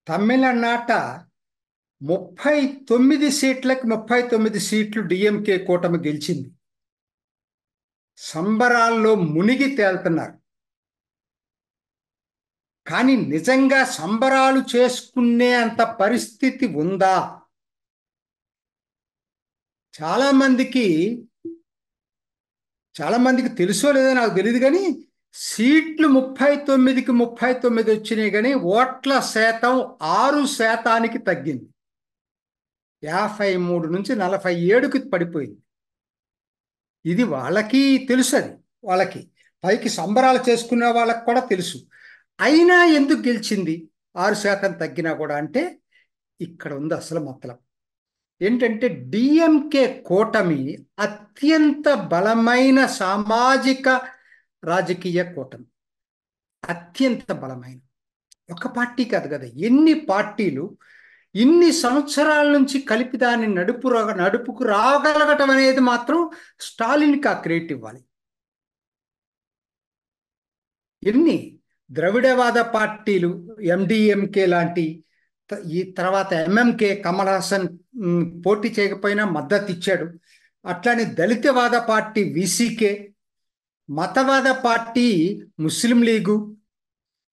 తమిళనాట 39 సీట్లకు 39 సీట్లు డిఎంకే కూటమి గెలిచింది. సంబరాల్లో మునిగి తేలుతున్నారు. కానీ నిజంగా సంబరాలు చేసుకునే అంత పరిస్థితి ఉందా? చాలా మందికి తెలుసో లేదో నాకు తెలియదు, కానీ సీట్లు 39కి 39 వచ్చినాయి, కానీ ఓట్ల శాతం 6% తగ్గింది. 53 నుంచి 47కి పడిపోయింది. ఇది వాళ్ళకి తెలుసు, అది వాళ్ళకి పైకి సంబరాలు చేసుకునే వాళ్ళకి కూడా తెలుసు. అయినా ఎందుకు గెలిచింది 6% తగ్గినా కూడా అంటే ఇక్కడ ఉంది అసలు మతలం. ఏంటంటే డిఎంకే కూటమి అత్యంత బలమైన సామాజిక రాజకీయ కూటమి. అత్యంత బలమైన ఒక పార్టీ కాదు కదా, ఎన్ని పార్టీలు ఇన్ని సంవత్సరాల నుంచి కలిపి దాన్ని నడుపుకు రాగలగటం అనేది మాత్రం స్టాలిన్కి ఆ క్రెడిట్ ఇవ్వాలి. ఎన్ని ద్రవిడవాద పార్టీలు, ఎండిఎంకే లాంటి, ఈ తర్వాత ఎంఎంకే కమల్ హాసన్ పోటీ చేయకపోయినా మద్దతు ఇచ్చాడు. అట్లానే దళితవాద పార్టీ విసికే, మతవాద పార్టీ ముస్లిం లీగు,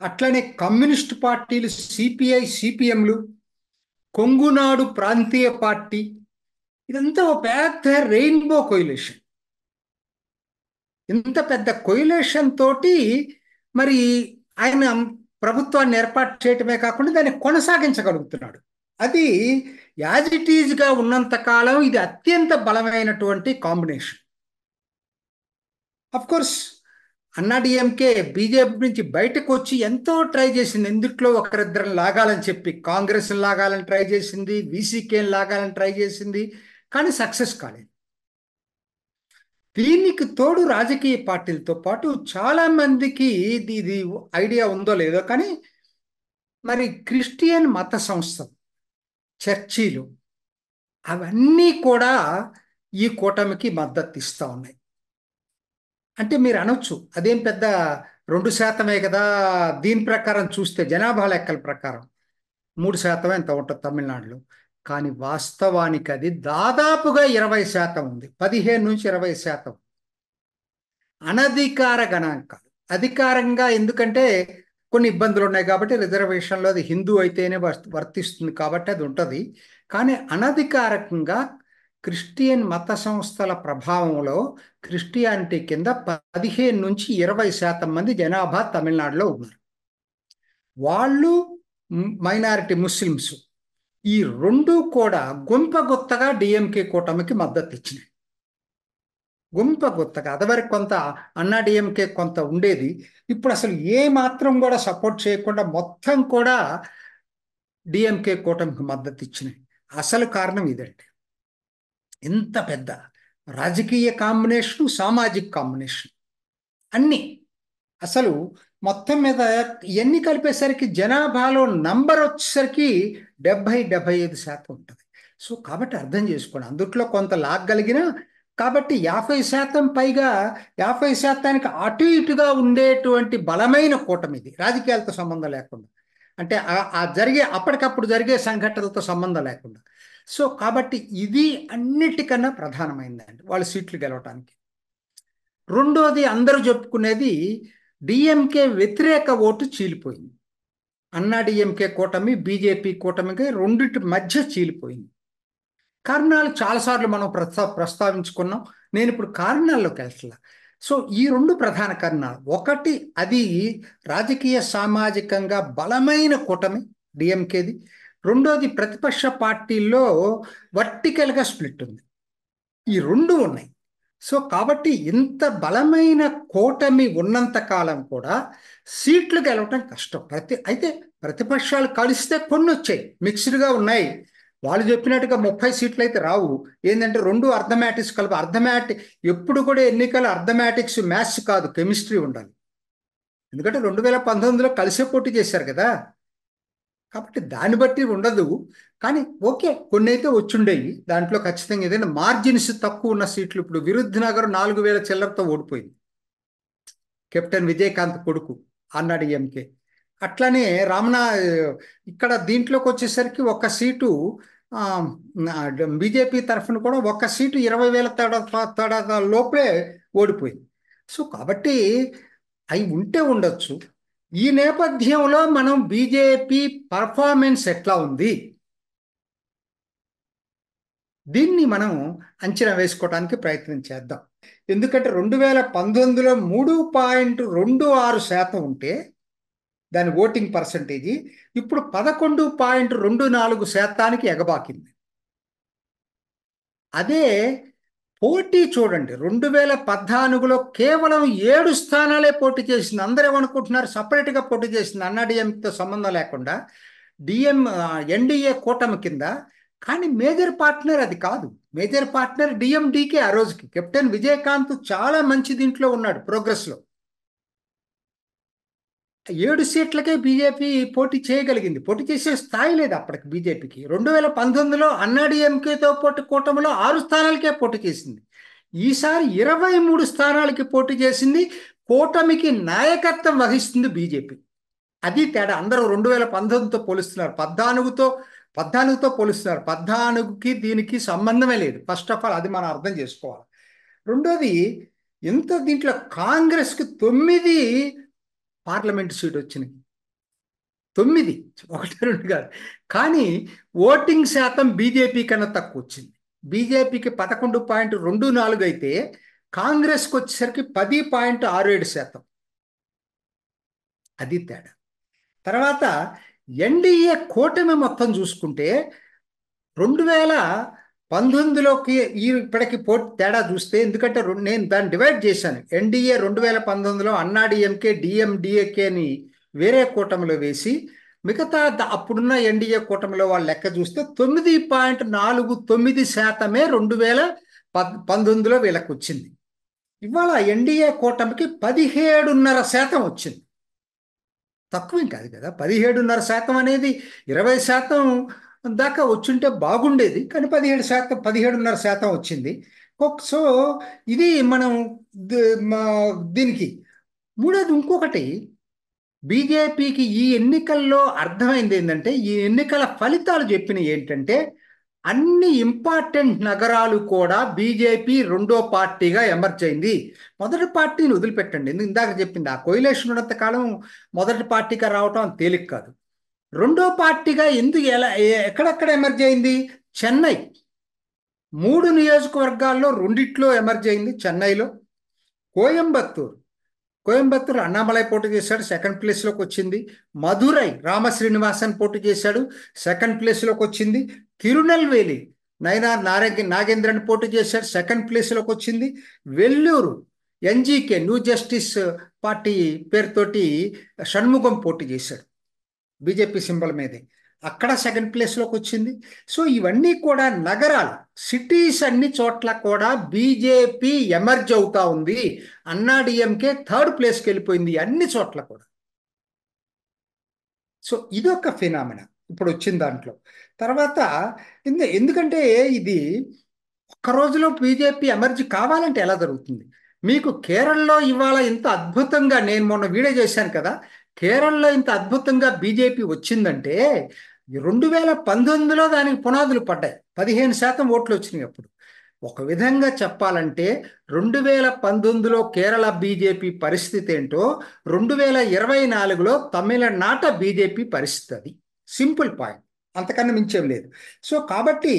అట్లనే కమ్యూనిస్ట్ పార్టీలు సిపిఐ సిపిఎంలు, కొంగునాడు ప్రాంతీయ పార్టీ, ఇదంతా ఒక పెద్ద రెయిన్బో కొయిలేషన్. ఇంత పెద్ద కొయిలేషన్ తోటి మరి ఆయన ప్రభుత్వాన్ని ఏర్పాటు చేయటమే కాకుండా దాన్ని కొనసాగించగలుగుతున్నాడు. అది యాజ్ ఇట్ ఈజ్గా ఉన్నంత కాలం ఇది అత్యంత బలమైనటువంటి combination. Of course Anna DMK BJP నుంచి బయటకు వచ్చి ఎంతో ట్రై చేసింది. ఎందుట్లో ఒకరిద్దరిని లాగాలని చెప్పి కాంగ్రెస్ని లాగాలని ట్రై చేసింది, వీసీకేని లాగాలని ట్రై చేసింది, కానీ సక్సెస్ కాలేదు. దీనికి తోడు రాజకీయ పార్టీలతో పాటు చాలా మందికి ఇది ఐడియా ఉందో లేదో, కానీ మరి క్రిస్టియన్ మత సంస్థలు, చర్చీలు, అవన్నీ కూడా ఈ కూటమికి మద్దతు ఇస్తూ ఉన్నాయి. అంటే మీరు అనొచ్చు అదేం పెద్ద 2% కదా, దీని ప్రకారం చూస్తే జనాభా లెక్కల ప్రకారం 3% ఎంత ఉంటుంది తమిళనాడులో. కానీ వాస్తవానికి అది దాదాపుగా 20% ఉంది, 15 నుంచి 20%. అనధికార గణాంకాలు. అధికారంగా ఎందుకంటే కొన్ని ఇబ్బందులు ఉన్నాయి కాబట్టి రిజర్వేషన్లో అది హిందూ అయితేనే వర్తిస్తుంది కాబట్టి అది ఉంటుంది. కానీ అనధికారికంగా క్రిస్టియన్ మత సంస్థల ప్రభావంలో క్రిస్టియానిటీ కింద 15 నుంచి 20% మంది జనాభా తమిళనాడులో ఉన్నారు. వాళ్ళు మైనారిటీ ముస్లిమ్స్, ఈ రెండు కూడా గుంపగుత్తగా డిఎంకే కూటమికి మద్దతు ఇచ్చినాయి. గుంపగుత్తగా. అదివరకు కొంత అన్నాడీఎంకే కొంత ఉండేది, ఇప్పుడు అసలు ఏ మాత్రం కూడా సపోర్ట్ చేయకుండా మొత్తం కూడా డిఎంకే కూటమికి మద్దతు ఇచ్చినాయి. అసలు కారణం ఇదండి. ఇంత పెద్ద రాజకీయ కాంబినేషను, సామాజిక కాంబినేషన్ అన్నీ అసలు మొత్తం మీద ఎన్ని కలిపేసరికి జనాభాలో నంబర్ వచ్చేసరికి 70-75% ఉంటుంది. సో కాబట్టి అర్థం చేసుకోండి, అందుట్లో కొంత లాగలిగినా కాబట్టి 50% పైగా 50%కి అటు ఇటుగా ఉండేటువంటి బలమైన కూటమి ఇది, రాజకీయాలతో సంబంధం లేకుండా. అంటే అప్పటికప్పుడు జరిగే సంఘటనలతో సంబంధం లేకుండా. సో కాబట్టి ఇది అన్నిటికన్నా ప్రధానమైందండి వాళ్ళ సీట్లు గెలవటానికి. రెండోది అందరూ చెప్పుకునేది డిఎంకే వ్యతిరేక ఓటు చీలిపోయింది. అన్నాడీఎంకే కూటమి బీజేపీ కూటమికి రెండింటి మధ్య చీలిపోయింది. కారణాలు చాలాసార్లు మనం ప్రస్తావించుకున్నాం. నేను ఇప్పుడు కారణాల్లోకి వెళ్తున్నా. సో ఈ రెండు ప్రధాన కారణాలు, ఒకటి అది రాజకీయ సామాజికంగా బలమైన కూటమి డిఎంకేది. రెండోది ప్రతిపక్ష పార్టీల్లో వర్టికల్గా స్ప్లిట్ ఉంది. ఈ రెండు ఉన్నాయి. సో కాబట్టి ఇంత బలమైన కూటమి ఉన్నంత కాలం కూడా సీట్లు గెలవటం కష్టం. అయితే ప్రతిపక్షాలు కలిస్తే కొన్ని వచ్చాయి, మిక్స్డ్గా ఉన్నాయి. వాళ్ళు చెప్పినట్టుగా 30 సీట్లు అయితే రావు. ఏంటంటే రెండు అర్థమెటిక్స్ కలిపి, ఎప్పుడు కూడా ఎన్నికల అర్థమెటిక్స్ మ్యాథ్స్ కాదు, కెమిస్ట్రీ ఉండాలి. ఎందుకంటే 2019లో కలిసే పోటీ చేశారు కదా, కాబట్టి దాన్ని బట్టి ఉండదు. కానీ ఓకే, కొన్ని అయితే వచ్చుండేవి. దాంట్లో ఖచ్చితంగా ఏదైనా మార్జిన్స్ తక్కువ ఉన్న సీట్లు, ఇప్పుడు విరుద్ధనగర్ 4000 చిల్లరతో ఓడిపోయింది, కెప్టెన్ విజయకాంత్ కొడుకు అన్నాడీఎంకే. అట్లనే ఇక్కడ దీంట్లోకి వచ్చేసరికి ఒక సీటు బీజేపీ తరఫున కూడా ఒక సీటు 20,000 తేడా లోపలే ఓడిపోయింది. సో కాబట్టి అవి ఉంటే ఉండొచ్చు. ఈ నేపథ్యంలో మనం బీజేపీ పర్ఫార్మెన్స్ ఎట్లా ఉంది, దీన్ని మనం అంచనా వేసుకోవడానికి ప్రయత్నం చేద్దాం. ఎందుకంటే 2019లో 3.26% ఉంటే దాని ఓటింగ్ పర్సంటేజీ ఇప్పుడు 11.24% ఎగబాకింది. అదే పోటీ చూడండి, 2014లో కేవలం 7 స్థానాలే పోటీ చేసింది. అందరూ ఏమనుకుంటున్నారు, సపరేట్గా పోటీ చేసింది అన్నాడీఎంతో సంబంధం లేకుండా ఎన్డీఏ కూటమి కింద. కానీ మేజర్ పార్ట్నర్ అది కాదు. Major partner DMDK. ఆ రోజుకి కెప్టెన్ విజయకాంత్ చాలా మంచి దీంట్లో ఉన్నాడు, ప్రోగ్రెస్లో. 7 సీట్లకే బీజేపీ పోటీ చేయగలిగింది. పోటీ చేసే స్థాయి లేదు అప్పటికి బీజేపీకి. 2019లో అన్నాడీఎంకేతో పోటీ కూటమిలో 6 స్థానాలకే పోటీ చేసింది. ఈసారి 23 స్థానాలకి పోటీ చేసింది. కూటమికి నాయకత్వం వహిస్తుంది బీజేపీ. అది తేడా. అందరూ 2019తో పోలుస్తున్నారు, 14తో పోలుస్తున్నారు. 14కి దీనికి సంబంధమే లేదు. ఫస్ట్ ఆఫ్ ఆల్ అది మనం అర్థం చేసుకోవాలి. రెండోది, దీంట్లో కాంగ్రెస్కి 9 పార్లమెంట్ సీట్ వచ్చినాయి. 9, 1, 2 కాదు. కానీ ఓటింగ్ శాతం బీజేపీ కన్నా తక్కువ వచ్చింది. బీజేపీకి 11.24 అయితే కాంగ్రెస్కి వచ్చేసరికి 10.67%. అది తేడా. తర్వాత ఎన్డీఏ కూటమి మొత్తం చూసుకుంటే 2019లోకి ఇప్పటికి పోటీ తేడా చూస్తే, ఎందుకంటే నేను దాన్ని డివైడ్ చేశాను. ఎన్డీఏ 2019లో అన్నాడీఎంకే డిఎండిఏకేని వేరే కూటమిలో వేసి మిగతా అప్పుడున్న ఎన్డీఏ కూటమిలో వాళ్ళ లెక్క చూస్తే 9.49% 2019లో వీళ్ళకి వచ్చింది. ఇవాళ ఎన్డీఏ కూటమికి 17.5% వచ్చింది. తక్కువేం కాదు కదా. 17.5% అనేది 20% దాకా వచ్చుంటే బాగుండేది. కానీ 17.5% వచ్చింది. సో ఇది మనం దీనికి. మూడోది ఇంకొకటి, బీజేపీకి ఈ ఎన్నికల్లో అర్థమైంది ఏంటంటే, ఈ ఎన్నికల ఫలితాలు చెప్పినవి ఏంటంటే, అన్ని ఇంపార్టెంట్ నగరాలు కూడా బీజేపీ రెండో పార్టీగా ఎమర్జ్ అయింది. మొదటి పార్టీని వదిలిపెట్టండి, ఎందుకు ఇందాక చెప్పింది, ఆ కోయిలేషన్ ఉన్నంత కాలం మొదటి పార్టీగా రావటం తేలిక కాదు. రెండో పార్టీగా ఎక్కడెక్కడ ఎమర్జ్ అయింది? చెన్నై 3 నియోజకవర్గాల్లో 2 ఎమర్జ్ అయింది. చెన్నైలో కోయంబత్తూరు అన్నామలై పోటీ చేశాడు, సెకండ్ ప్లేస్లోకి వచ్చింది. మధురై రామశ్రీనివాసన్ పోటీ చేశాడు, సెకండ్ ప్లేస్లోకి వచ్చింది. తిరునెల్వేలి నాగేంద్రన్ పోటీ చేశాడు, సెకండ్ ప్లేస్లోకి వచ్చింది. Vellore NGK new justice party పేరుతోటి షణ్ముఖం పోటీ చేశాడు, బీజేపీ సింబల్ మీదే, అక్కడ సెకండ్ ప్లేస్లోకి వచ్చింది. సో ఇవన్నీ కూడా నగరాలు, సిటీస్ అన్ని చోట్ల కూడా బీజేపీ ఎమర్జ్ అవుతా ఉంది. అన్నాడీఎంకే థర్డ్ ప్లేస్కి వెళ్ళిపోయింది అన్ని చోట్ల కూడా. సో ఇదొక ఫినామినా ఇప్పుడు వచ్చిన దాంట్లో. తర్వాత ఎందుకంటే ఇది ఒక్క రోజులో బీజేపీ ఎమర్జీ కావాలంటే ఎలా జరుగుతుంది? మీకు కేరళలో ఇవాళ ఇంత అద్భుతంగా, నేను మొన్న వీడియో చేశాను కదా, కేరళలో ఇంత అద్భుతంగా బీజేపీ వచ్చిందంటే 2019లో దానికి పునాదులు పడ్డాయి. 15% ఓట్లు వచ్చినాయి అప్పుడు. ఒక విధంగా చెప్పాలంటే 2019లో కేరళ బీజేపీ పరిస్థితి ఏంటో 2024లో తమిళనాట బీజేపీ పరిస్థితి. అది సింపుల్ పాయింట్, అంతకన్నా మించేం లేదు. సో కాబట్టి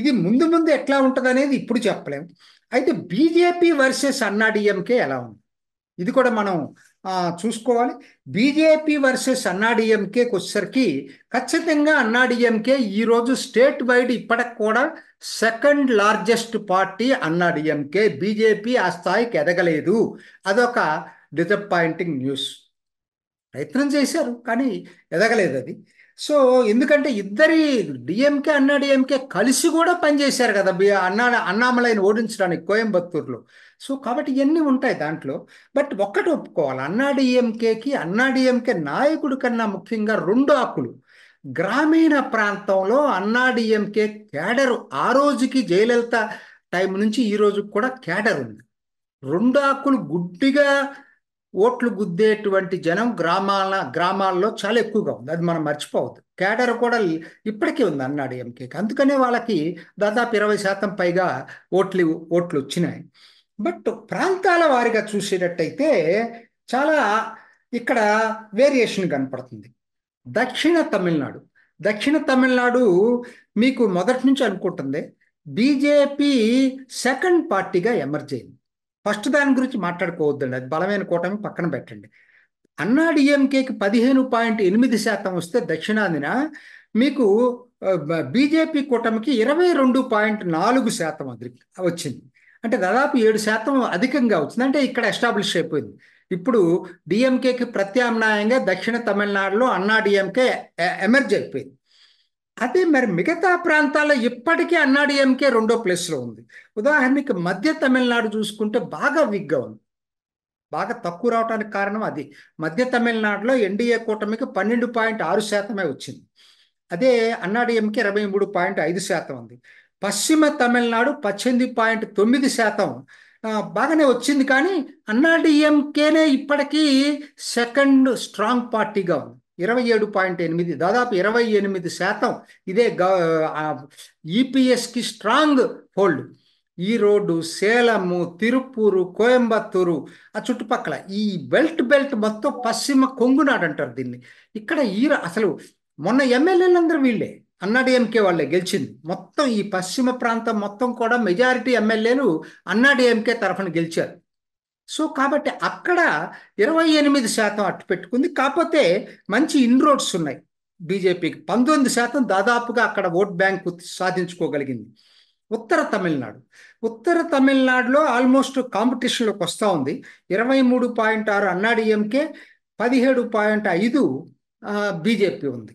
ఇది ముందు ముందు ఎట్లా ఉంటుంది అనేది ఇప్పుడు చెప్పలేం. అయితే బీజేపీ వర్సెస్ అన్నాడీఎంకే ఎలా ఉంది, ఇది కూడా మనం చూసుకోవాలి. బీజేపీ వర్సెస్ అన్నాడీఎంకేకి వచ్చేసరికి ఖచ్చితంగా అన్నాడీఎంకే ఈరోజు స్టేట్ వైడ్ ఇప్పటికి కూడా second largest party Anna DMK. BJP ఆ స్థాయికి ఎదగలేదు. అదొక డిసప్పాయింటింగ్ న్యూస్. ప్రయత్నం చేశారు కానీ ఎదగలేదు అది. సో ఎందుకంటే ఇద్దరి డిఎంకే అన్నాడీఎంకే కలిసి కూడా పనిచేశారు కదా అన్నామలైని ఓడించడానికి కోయంబత్తూరులో. సో కాబట్టి ఇవన్నీ ఉంటాయి దాంట్లో. బట్ ఒక్కటి ఒప్పుకోవాలి, అన్నాడీఎంకే నాయకుడి కన్నా ముఖ్యంగా 2 ఆకులు. గ్రామీణ ప్రాంతంలో అన్నాడీఎంకే క్యాడర్ ఆ రోజుకి జయలలిత టైం నుంచి ఈ రోజుకి కూడా క్యాడర్ ఉంది. 2 ఆకులు గుడ్డిగా ఓట్లు గుద్దేటువంటి జనం గ్రామాల్లో చాలా ఎక్కువగా ఉంది. అది మనం మర్చిపోవద్దు. కేడర్ కూడా ఇప్పటికీ ఉంది అన్నాడీఎంకేకి. అందుకనే వాళ్ళకి దాదాపు 20% పైగా ఓట్లు వచ్చినాయి. బట్ ప్రాంతాల వారిగా చూసేటట్టయితే చాలా ఇక్కడ వేరియేషన్ కనపడుతుంది. దక్షిణ తమిళనాడు మీకు మొదటి నుంచి అనుకుంటుంది బీజేపీ సెకండ్ పార్టీగా ఎమర్జ్ అయింది. ఫస్ట్ దాని గురించి మాట్లాడుకోవద్దండి, అది బలమైన కూటమి పక్కన పెట్టండి. అన్నాడీఎంకేకి 15.8% వస్తే దక్షిణాదిన మీకు బీజేపీ కూటమికి 22.4% వచ్చింది. అంటే దాదాపు 7% అధికంగా వచ్చింది. అంటే ఇక్కడ ఎస్టాబ్లిష్ అయిపోయింది. ఇప్పుడు డిఎంకేకి ప్రత్యామ్నాయంగా దక్షిణ తమిళనాడులో అన్నాడీఎంకే ఎమర్జ్ అయిపోయింది. అదే మరి మిగతా ప్రాంతాల్లో ఇప్పటికీ అన్నాడీఎంకే రెండో ప్లేస్లో ఉంది. ఉదాహరణకి మధ్య తమిళనాడు చూసుకుంటే బాగా వీక్గా ఉంది. బాగా తక్కువ రావడానికి కారణం అది. మధ్య తమిళనాడులో ఎన్డీఏ కూటమికి 12.6% వచ్చింది. అదే అన్నాడీఎంకే 23.5% ఉంది. పశ్చిమ తమిళనాడు 18.9% బాగానే వచ్చింది. కానీ అన్నాడీఎంకేనే ఇప్పటికీ సెకండ్ స్ట్రాంగ్ పార్టీగా ఉంది. 27.8, దాదాపు 28%. ఇదే ఈపీఎస్కి స్ట్రాంగ్ హోల్డ్. ఈరోడు, సేలము, తిరుపూరు, కోయంబత్తూరు ఆ చుట్టుపక్కల ఈ బెల్ట్ మొత్తం పశ్చిమ కొంగునాడు అంటారు దీన్ని. ఇక్కడ అసలు మొన్న ఎమ్మెల్యేలందరూ వీళ్ళే, అన్నాడీఎంకే వాళ్ళే గెలిచింది. మొత్తం ఈ పశ్చిమ ప్రాంతం మొత్తం కూడా మెజారిటీ ఎమ్మెల్యేలు అన్నాడీఎంకే తరఫున గెలిచారు. సో కాబట్టి అక్కడ 28% అట్టు పెట్టుకుంది. కాకపోతే మంచి ఇన్రోడ్స్ ఉన్నాయి బీజేపీకి. 19% దాదాపుగా అక్కడ ఓట్ బ్యాంకు సాధించుకోగలిగింది. ఉత్తర తమిళనాడులో ఆల్మోస్ట్ కాంపిటీషన్లోకి వస్తూ ఉంది. 23.6 అన్నాడీఎంకే, 17.5 బీజేపీ ఉంది.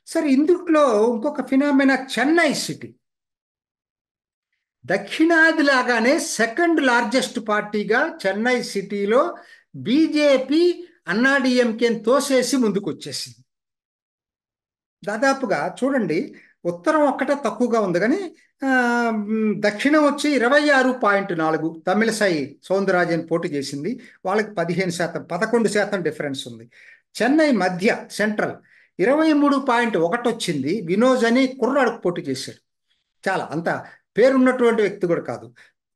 సరే, ఇందులో ఇంకొక ఫినామినా చెన్నై సిటీ దక్షిణాది లాగానే సెకండ్ లార్జెస్ట్ పార్టీగా చెన్నై సిటీలో బీజేపీ అన్నాడీఎంకేని తోసేసి ముందుకు వచ్చేసింది. దాదాపుగా చూడండి, ఉత్తరం ఒక్కటే తక్కువగా ఉంది, కానీ దక్షిణం వచ్చి 26.4 తమిళసై సౌందరరాజన్ పోటీ చేసింది. వాళ్ళకి 15%, 11% డిఫరెన్స్ ఉంది. చెన్నై మధ్య సెంట్రల్ 23.1 వచ్చింది. వినోజ్ అని కుర్రాడు పోటీ చేశాడు. చాలా అంత పేరున్నటువంటి వ్యక్తి కూడా కాదు.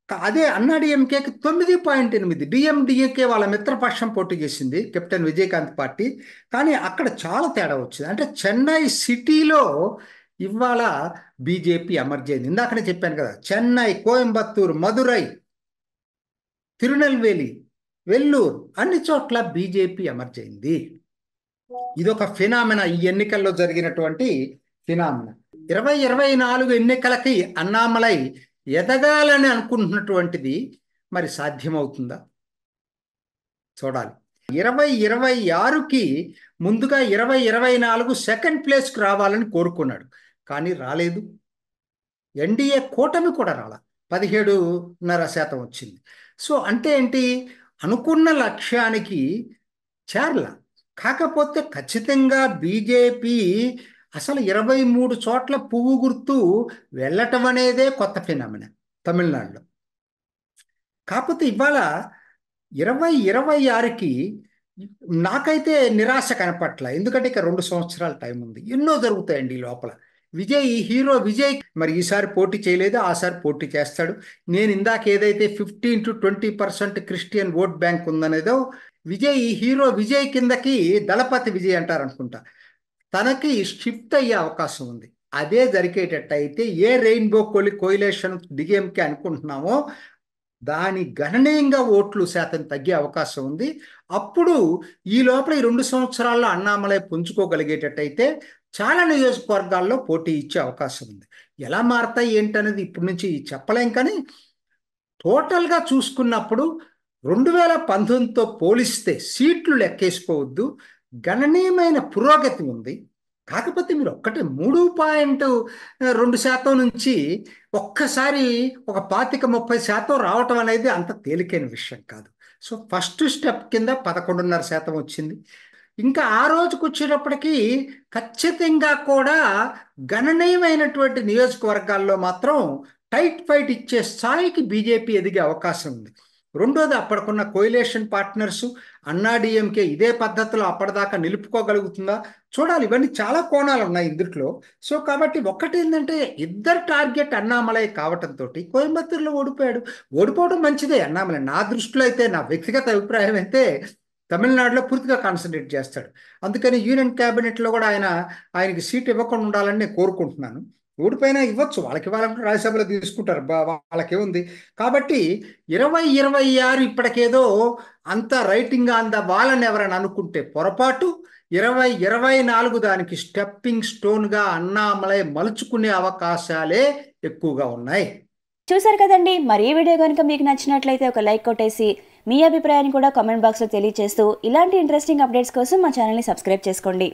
అదే అన్నాడీఎంకేకి 9.8. డిఎండిఏకే వాళ్ళ మిత్రపక్షం పోటీ చేసింది, కెప్టెన్ విజయకాంత్ పార్టీ. కానీ అక్కడ చాలా తేడా వచ్చింది. అంటే చెన్నై సిటీలో ఇవాళ బీజేపీ ఎమర్జ్ అయింది. ఇందాకనే చెప్పాను కదా, చెన్నై, కోయంబత్తూరు, మదురై, తిరునెల్వేలి, వెల్లూరు అన్ని చోట్ల బీజేపీ ఎమర్జ్ అయింది. ఇదొక ఫినామినా, ఈ ఎన్నికల్లో జరిగినటువంటి ఫినామినా. 2024 ఎన్నికలకి అన్నామలై ఎదగాలని అనుకుంటున్నటువంటిది మరి సాధ్యమవుతుందా చూడాలి. 2026కి ముందుగా 2024 సెకండ్ ప్లేస్కి రావాలని కోరుకున్నాడు, కానీ రాలేదు. ఎన్డీఏ కూటమి కూడా రాల, 17.5% వచ్చింది. సో అంటే ఏంటి, అనుకున్న లక్ష్యానికి చేరల. కాకపోతే ఖచ్చితంగా బీజేపీ అసలు 23 చోట్ల పువ్వు గుర్తు వెళ్ళటం అనేదే కొత్త ఫినామినా తమిళనాడులో. కాకపోతే ఇవాళ 2026కి నాకైతే నిరాశ కనపట్ల. ఎందుకంటే ఇక 2 సంవత్సరాల టైం ఉంది, ఎన్నో జరుగుతాయండి ఈ లోపల. హీరో విజయ్ మరి ఈసారి పోటీ చేయలేదు, ఆసారి పోటీ చేస్తాడు. నేను ఇందాక ఏదైతే 15 to 20% క్రిస్టియన్ ఓట్ బ్యాంక్ ఉందనేదో, హీరో విజయ్ కిందకి దళపతి విజయ్ అంటారు అనుకుంటా, తనకి షిఫ్ట్ అయ్యే అవకాశం ఉంది. అదే జరిగేటట్టయితే ఏ రెయిన్బో కోయిలేషన్ డిఎంకే అనుకుంటున్నామో దాని గణనీయంగా ఓట్లు శాతం తగ్గే అవకాశం ఉంది. అప్పుడు ఈ లోపల ఈ 2 సంవత్సరాల్లో అన్నామలై పుంజుకోగలిగేటట్టయితే చాలా నియోజకవర్గాల్లో పోటీ ఇచ్చే అవకాశం ఉంది. ఎలా మారతాయి ఏంటనేది ఇప్పటి నుంచి చెప్పలేం. కానీ టోటల్గా చూసుకున్నప్పుడు 2019తో పోలిస్తే సీట్లు లెక్కేసుకోవద్దు, గణనీయమైన పురోగతి ఉంది. కాకపోతే మీరు 3.2% నుంచి ఒక్కసారి ఒక 25-30% రావటం అనేది అంత తేలికైన విషయం కాదు. సో ఫస్ట్ స్టెప్ కింద 11.5% వచ్చింది. ఇంకా ఆ రోజుకు వచ్చేటప్పటికి ఖచ్చితంగా కూడా గణనీయమైనటువంటి నియోజకవర్గాల్లో మాత్రం టైట్ ఫైట్ ఇచ్చే స్థాయికి బీజేపీ ఎదిగే అవకాశం ఉంది. రెండోది, అప్పటికున్న కోయిలేషన్ పార్ట్నర్సు, అన్నా డిఎంకే ఇదే పద్ధతిలో అప్పటిదాకా నిలుపుకోగలుగుతుందా చూడాలి. ఇవన్నీ చాలా కోణాలు ఉన్నాయి ఇందులో. సో కాబట్టి ఒకటి ఏంటంటే ఇద్దరు టార్గెట్ అన్నామలై కావటంతో కోయంబత్తూరులో ఓడిపోయాడు. ఓడిపోవడం మంచిదే అన్నామలై. నా దృష్టిలో అయితే, నా వ్యక్తిగత అభిప్రాయం అయితే తమిళనాడులో పూర్తిగా కాన్సన్ట్రేట్ చేస్తాడు. అందుకని యూనియన్ క్యాబినెట్లో కూడా ఆయనకి సీట్ ఇవ్వకుండా ఉండాలని నేను కోరుకుంటున్నాను. ఓడిపోయినా ఇవ్వచ్చు, వాళ్ళకి ఇవ్వాలంటే రాజ్యసభలో తీసుకుంటారు, వాళ్ళకేముంది. కాబట్టి 2026 ఇప్పటికేదో అంత రైటింగ్ ఆన్ ద వాల్ అని ఎవరైనా అనుకుంటే పొరపాటు. 2024 దానికి స్టెప్పింగ్ స్టోన్గా అన్నామలై మలుచుకునే అవకాశాలే ఎక్కువగా ఉన్నాయి. చూసారు కదండి. మరి ఈ వీడియో కనుక మీకు నచ్చినట్లయితే ఒక లైక్ కొట్టేసి మీ అభిప్రాయాన్ని కూడా కామెంట్ బాక్స్లో తెలియజేస్తూ ఇలాంటి ఇంట్రెస్టింగ్ అప్డేట్స్ కోసం మా ఛానల్ని సబ్స్క్రైబ్ చేసుకోండి.